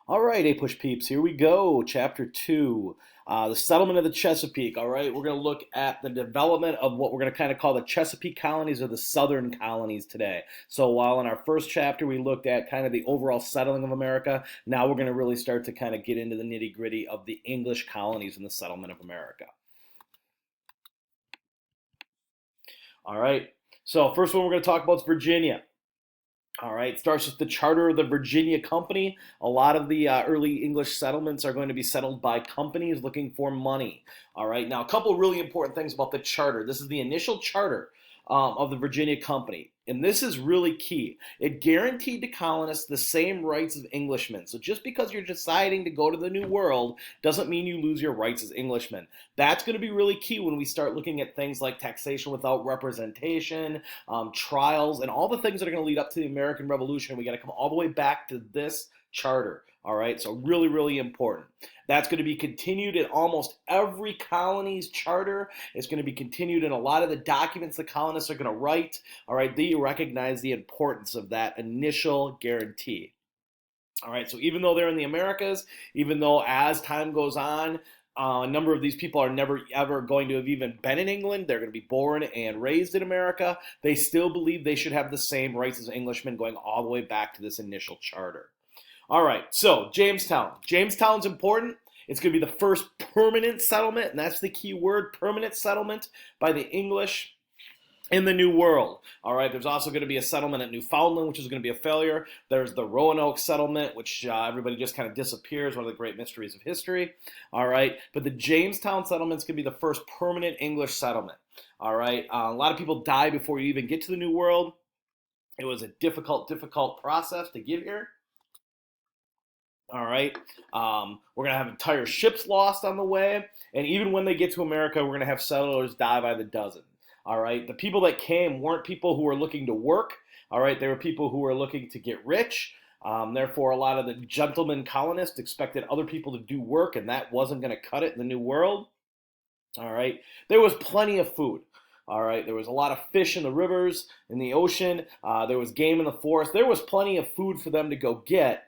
All right, A-Push peeps, here we go. Chapter 2, the settlement of the Chesapeake. All right, we're going to look at the development of what we're going to kind of call the Chesapeake colonies or the southern colonies today. So while in our first chapter we looked at kind of the overall settling of America, now we're going to really start to kind of get into the nitty-gritty of the English colonies and the settlement of America. All right, so first one we're going to talk about is Virginia. All right, it starts with the Charter of the Virginia Company. A lot of the early English settlements are going to be settled by companies looking for money. All right, now a couple of really important things about the charter. This is the initial charter of the Virginia Company, and this is really key. It guaranteed to colonists the same rights as Englishmen. So just because you're deciding to go to the New World doesn't mean you lose your rights as Englishmen. That's going to be really key when we start looking at things like taxation without representation, trials, and all the things that are going to lead up to the American Revolution. We got to come all the way back to this charter. All right, so really, really important. That's going to be continued in almost every colony's charter. It's going to be continued in a lot of the documents the colonists are going to write. All right, they recognize the importance of that initial guarantee. All right, so even though they're in the Americas, even though as time goes on, a number of these people are never ever going to have even been in England. They're going to be born and raised in America. They still believe they should have the same rights as Englishmen going all the way back to this initial charter. All right, so Jamestown. Jamestown's important. It's going to be the first permanent settlement, and that's the key word, permanent settlement by the English in the New World. All right, there's also going to be a settlement at Newfoundland, which is going to be a failure. There's the Roanoke settlement, which everybody just kind of disappears, one of the great mysteries of history. All right, but the Jamestown settlement is going to be the first permanent English settlement. All right, a lot of people die before you even get to the New World. It was a difficult process to get here. All right. We're going to have entire ships lost on the way. And even when they get to America, we're going to have settlers die by the dozen. All right. The people that came weren't people who were looking to work. All right. They were people who were looking to get rich. Therefore, a lot of the gentlemen colonists expected other people to do work, and that wasn't going to cut it in the New World. All right. There was plenty of food. All right. There was a lot of fish in the rivers, in the ocean. There was game in the forest. There was plenty of food for them to go get.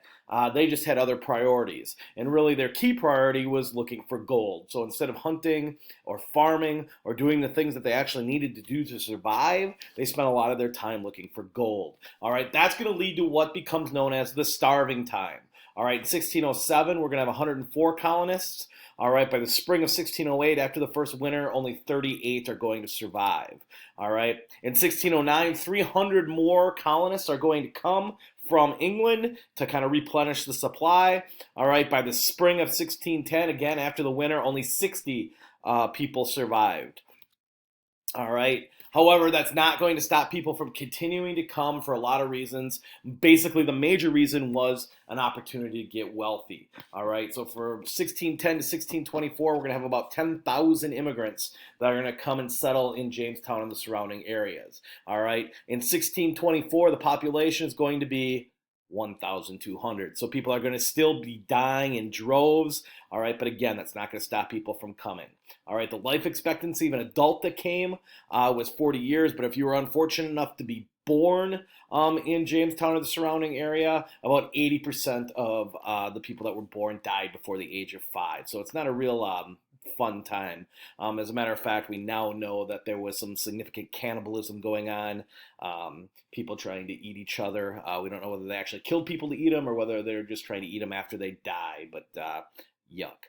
They just had other priorities. And really, their key priority was looking for gold. So instead of hunting or farming or doing the things that they actually needed to do to survive, they spent a lot of their time looking for gold. All right. That's going to lead to what becomes known as the starving time. All right. In 1607, we're going to have 104 colonists. All right, by the spring of 1608, after the first winter, only 38 are going to survive. All right, in 1609, 300 more colonists are going to come from England to kind of replenish the supply. All right, by the spring of 1610, again after the winter, only 60 people survived. All right. However, that's not going to stop people from continuing to come for a lot of reasons. Basically, the major reason was an opportunity to get wealthy. All right. So for 1610 to 1624, we're going to have about 10,000 immigrants that are going to come and settle in Jamestown and the surrounding areas. All right. In 1624, the population is going to be 1,200. So people are going to still be dying in droves. All right, but again, that's not going to stop people from coming. All right, the life expectancy of an adult that came was 40 years, but if you were unfortunate enough to be born in Jamestown or the surrounding area, about 80% of the people that were born died before the age of 5. So it's not a real fun time. As a matter of fact, we now know that there was some significant cannibalism going on, people trying to eat each other. We don't know whether they actually killed people to eat them or whether they're just trying to eat them after they die, but yuck.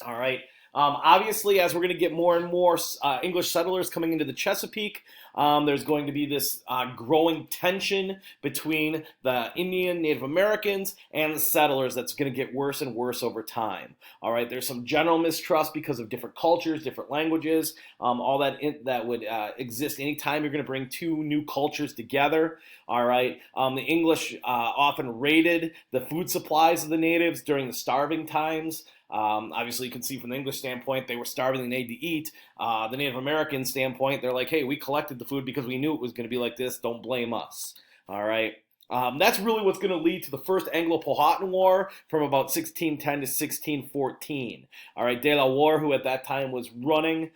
All right. Obviously, as we're going to get more and more English settlers coming into the Chesapeake, there's going to be this growing tension between the Indian Native Americans and the settlers that's going to get worse and worse over time. All right, there's some general mistrust because of different cultures, different languages, all that would exist anytime you're going to bring two new cultures together. All right, the English often raided the food supplies of the natives during the starving times. Obviously, you can see from the English standpoint, they were starving, they needed to eat. The Native American standpoint, they're like, hey, we collected the food because we knew it was going to be like this. Don't blame us. All right. That's really what's going to lead to the first Anglo-Powhatan War from about 1610 to 1614. All right, De La Warr, who at that time was running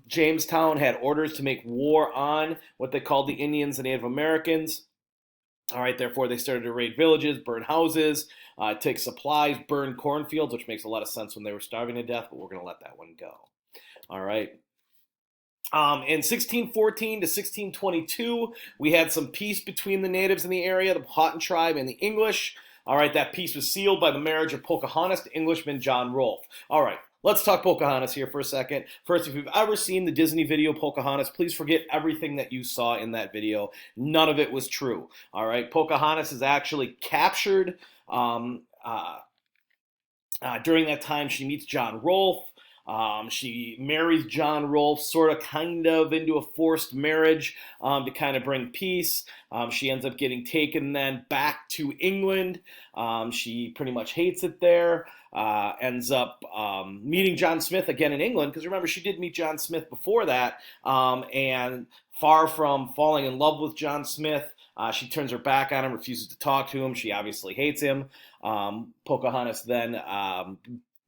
Jamestown, had orders to make war on what they called the Indians and Native Americans. All right, therefore they started to raid villages, burn houses, take supplies, burn cornfields, which makes a lot of sense when they were starving to death, but we're going to let that one go. All right. In 1614 to 1622, we had some peace between the natives in the area, the Powhatan tribe, and the English. All right, that peace was sealed by the marriage of Pocahontas to Englishman John Rolfe. All right, let's talk Pocahontas here for a second. First, if you've ever seen the Disney video Pocahontas, please forget everything that you saw in that video. None of it was true. All right, Pocahontas is actually captured. During that time, she meets John Rolfe. She marries John Rolfe, sort of kind of into a forced marriage to kind of bring peace. She ends up getting taken then back to England. She pretty much hates it there. Ends up meeting John Smith again in England, because remember, she did meet John Smith before that. And far from falling in love with John Smith, she turns her back on him, refuses to talk to him. She obviously hates him. Pocahontas then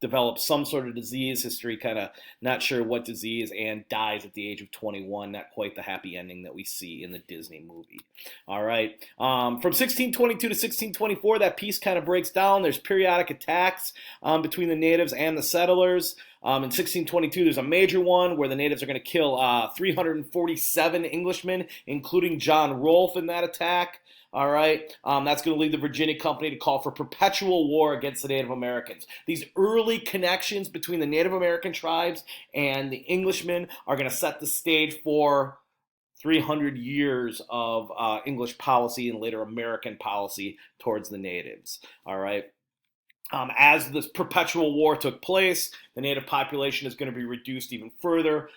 develops some sort of disease, history kind of not sure what disease, and dies at the age of 21. Not quite the happy ending that we see in the Disney movie. All right. From 1622 to 1624, that peace kind of breaks down. There's periodic attacks between the natives and the settlers. In 1622, there's a major one where the natives are going to kill 347 Englishmen, including John Rolfe in that attack. All right, that's going to lead the Virginia Company to call for perpetual war against the Native Americans. These early connections between the Native American tribes and the Englishmen are going to set the stage for 300 years of English policy and later American policy towards the natives. All right. As this perpetual war took place, the native population is going to be reduced even further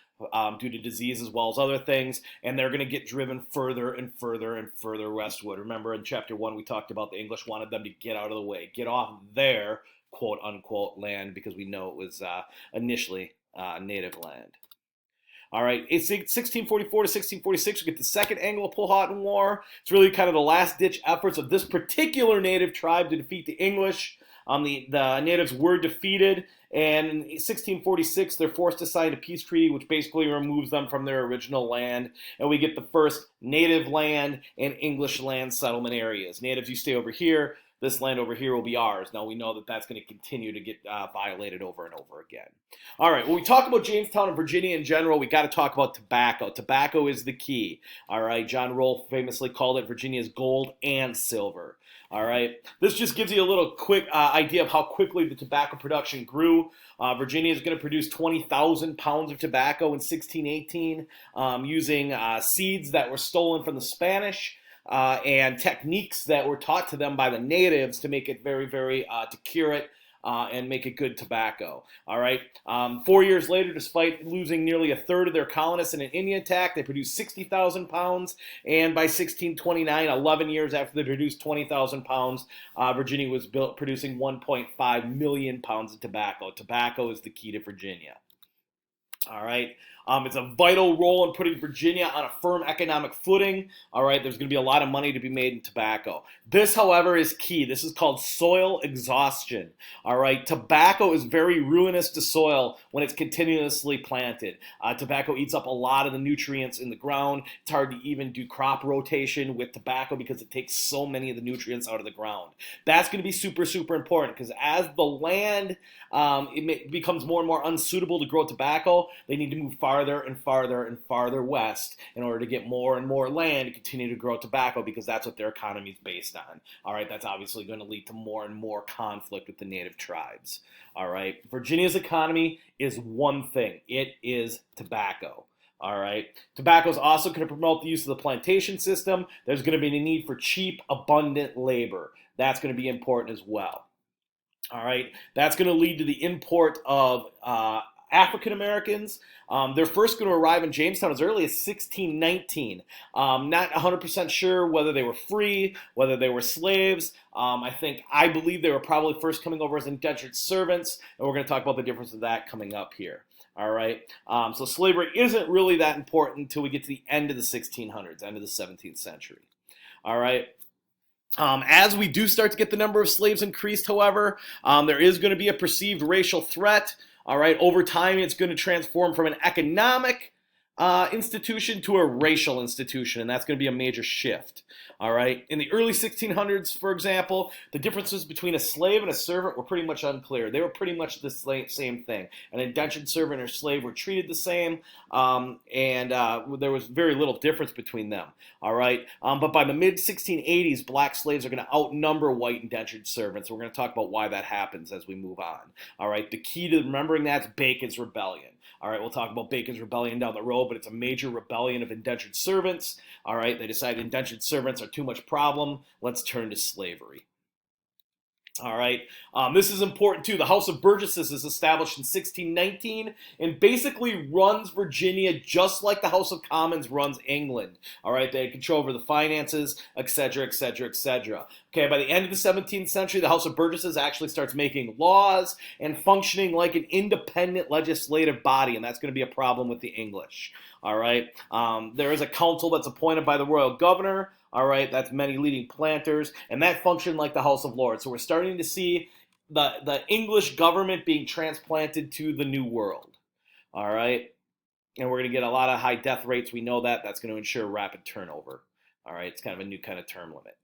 due to disease as well as other things, and they're going to get driven further and further and further westward. Remember in chapter 1 we talked about the English wanted them to get out of the way, get off their quote-unquote land, because we know it was initially native land. All right, it's 1644 to 1646, we get the Second Anglo-Powhatan War. It's really kind of the last-ditch efforts of this particular native tribe to defeat the English. The natives were defeated, and in 1646 they're forced to sign a peace treaty which basically removes them from their original land, and we get the first native land and English land settlement areas. Natives, you stay over here. This land over here will be ours. Now we know that that's going to continue to get violated over and over again. All right, when we talk about Jamestown and Virginia in general, we got to talk about tobacco. Tobacco is the key. All right, John Rolfe famously called it Virginia's gold and silver. All right, this just gives you a little quick idea of how quickly the tobacco production grew. Virginia is going to produce 20,000 pounds of tobacco in 1618 using seeds that were stolen from the Spanish. And techniques that were taught to them by the natives to make it very, to cure it and make it good tobacco. All right. 4 years later, despite losing nearly a third of their colonists in an Indian attack, they produced 60,000 pounds. And by 1629, 11 years after they produced 20,000 pounds, Virginia was producing 1.5 million pounds of tobacco. Tobacco is the key to Virginia. All right. It's a vital role in putting Virginia on a firm economic footing. All right, there's going to be a lot of money to be made in tobacco. This, however, is key. This is called soil exhaustion. All right, tobacco is very ruinous to soil when it's continuously planted. Tobacco eats up a lot of the nutrients in the ground. It's hard to even do crop rotation with tobacco because it takes so many of the nutrients out of the ground. That's going to be super, super important, because as the land becomes more and more unsuitable to grow tobacco, they need to move farther and farther and farther west in order to get more and more land to continue to grow tobacco, because that's what their economy is based on. All right, that's obviously going to lead to more and more conflict with the native tribes. All right, Virginia's economy is one thing. It is tobacco. All right, tobacco is also going to promote the use of the plantation system. There's going to be a need for cheap, abundant labor. That's going to be important as well. All right, that's going to lead to the import of African Americans. They're first going to arrive in Jamestown as early as 1619. Not 100% sure whether they were free, whether they were slaves. I believe they were probably first coming over as indentured servants, and we're going to talk about the difference of that coming up here. All right, so slavery isn't really that important until we get to the end of the 1600s, end of the 17th century. All right. As we do start to get the number of slaves increased, however, there is going to be a perceived racial threat. All right, over time, it's going to transform from an economic institution to a racial institution, and that's going to be a major shift. All right. In the early 1600s, for example, the differences between a slave and a servant were pretty much unclear. They were pretty much the same thing. An indentured servant or slave were treated the same, and there was very little difference between them. All right. But by the mid 1680s, black slaves are going to outnumber white indentured servants. We're going to talk about why that happens as we move on. All right. The key to remembering that is Bacon's Rebellion. All right, we'll talk about Bacon's Rebellion down the road, but it's a major rebellion of indentured servants. All right, they decided indentured servants are too much problem. Let's turn to slavery. All right, this is important too. The House of Burgesses is established in 1619 and basically runs Virginia just like the House of Commons runs England. All right, they had control over the finances, etc., etc., etc. Okay, by the end of the 17th century, the House of Burgesses actually starts making laws and functioning like an independent legislative body, and that's going to be a problem with the English. All right, there is a council that's appointed by the royal governor. All right, that's many leading planters, and that functioned like the House of Lords. So we're starting to see the English government being transplanted to the New World. All right, and we're going to get a lot of high death rates. We know that. That's going to ensure rapid turnover. All right, it's kind of a new kind of term limit.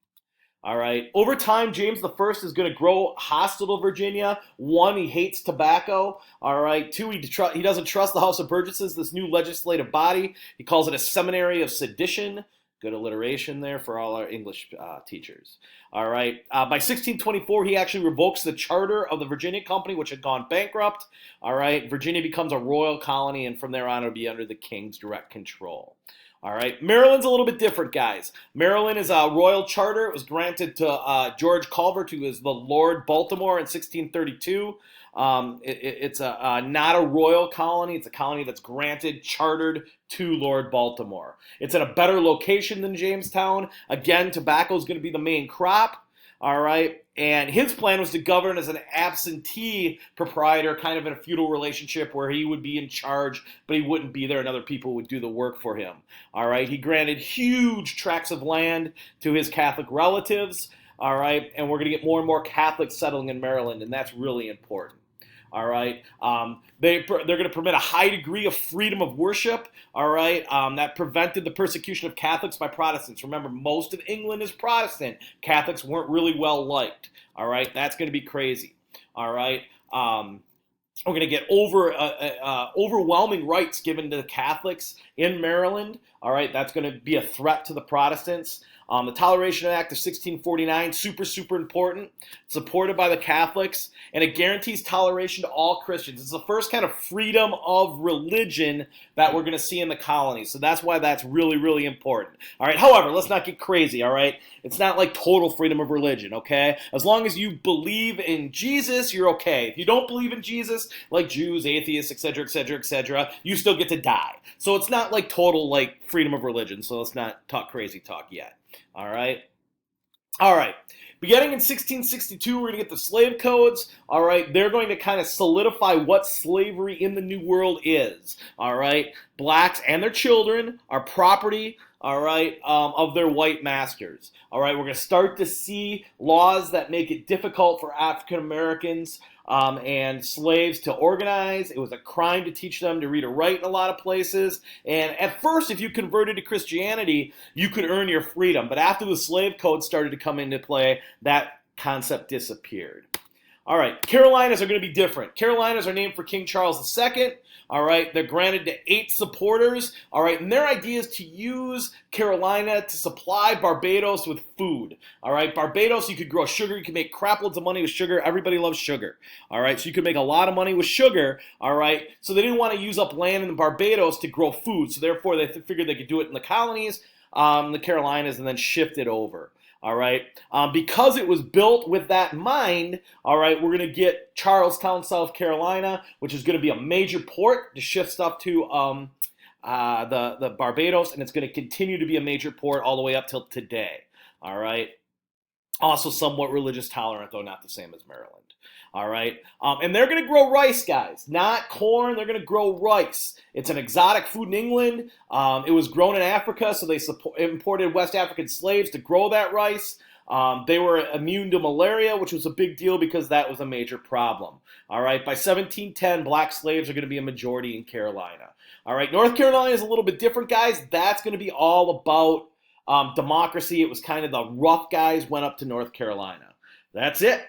All right, over time, James I is going to grow hostile to Virginia. One, he hates tobacco. All right, two, he doesn't trust the House of Burgesses, this new legislative body. He calls it a seminary of sedition. Good alliteration there for all our English teachers. All right. By 1624, he actually revokes the charter of the Virginia Company, which had gone bankrupt. All right. Virginia becomes a royal colony, and from there on, it'll be under the king's direct control. All right. Maryland's a little bit different, guys. Maryland is a royal charter. It was granted to George Calvert, who was the Lord Baltimore in 1632. It's not a royal colony. It's a colony that's granted, chartered to Lord Baltimore. It's in a better location than Jamestown. Again, tobacco is going to be the main crop. All right. And his plan was to govern as an absentee proprietor, kind of in a feudal relationship where he would be in charge, but he wouldn't be there and other people would do the work for him. All right. He granted huge tracts of land to his Catholic relatives. All right. And we're going to get more and more Catholics settling in Maryland, and that's really important. All right, they're going to permit a high degree of freedom of worship. All right, that prevented the persecution of Catholics by Protestants. Remember, most of England is Protestant. Catholics weren't really well liked. All right, that's going to be crazy. All right, we're going to get overwhelming rights given to the Catholics in Maryland. All right, that's going to be a threat to the Protestants. The Toleration Act of 1649, super important, supported by the Catholics, and it guarantees toleration to all Christians. It's the first kind of freedom of religion that we're going to see in the colonies. So that's why that's really important. All right, however, let's not get crazy, all right? It's not like total freedom of religion, okay? As long as you believe in Jesus, you're okay. If you don't believe in Jesus, like Jews, atheists, etc., you still get to die. So it's not like total like freedom of religion. So let's not talk crazy talk yet. All right. Beginning in 1662, we're going to get the slave codes. All right. They're going to kind of solidify what slavery in the New World is. All right. Blacks and their children are property, all right, of their white masters. All right. We're going to start to see laws that make it difficult for African Americans and slaves to organize. It was a crime to teach them to read or write in a lot of places. And at first, if you converted to Christianity, you could earn your freedom. But after the slave code started to come into play, that concept disappeared. All right, Carolinas are going to be different. Carolinas are named for King Charles II. All right, they're granted to 8 supporters. All right, and their idea is to use Carolina to supply Barbados with food. All right, Barbados, you could grow sugar. You could make crap loads of money with sugar. Everybody loves sugar. All right, so you could make a lot of money with sugar. All right, so they didn't want to use up land in Barbados to grow food. So therefore, they figured they could do it in the colonies, the Carolinas, and then shift it over. All right, because it was built with that in mind, all right, we're going to get Charlestown, South Carolina, which is going to be a major port to shift stuff to the Barbados, and it's going to continue to be a major port all the way up till today. All right, also somewhat religious tolerant, though not the same as Maryland. All right, and they're going to grow rice, guys, not corn. They're going to grow rice. It's an exotic food in England. It was grown in Africa, so they imported West African slaves to grow that rice. They were immune to malaria, which was a big deal because that was a major problem. All right, by 1710, black slaves are going to be a majority in Carolina. All right, North Carolina is a little bit different, guys. That's going to be all about democracy. It was kind of the rough guys went up to North Carolina. That's it.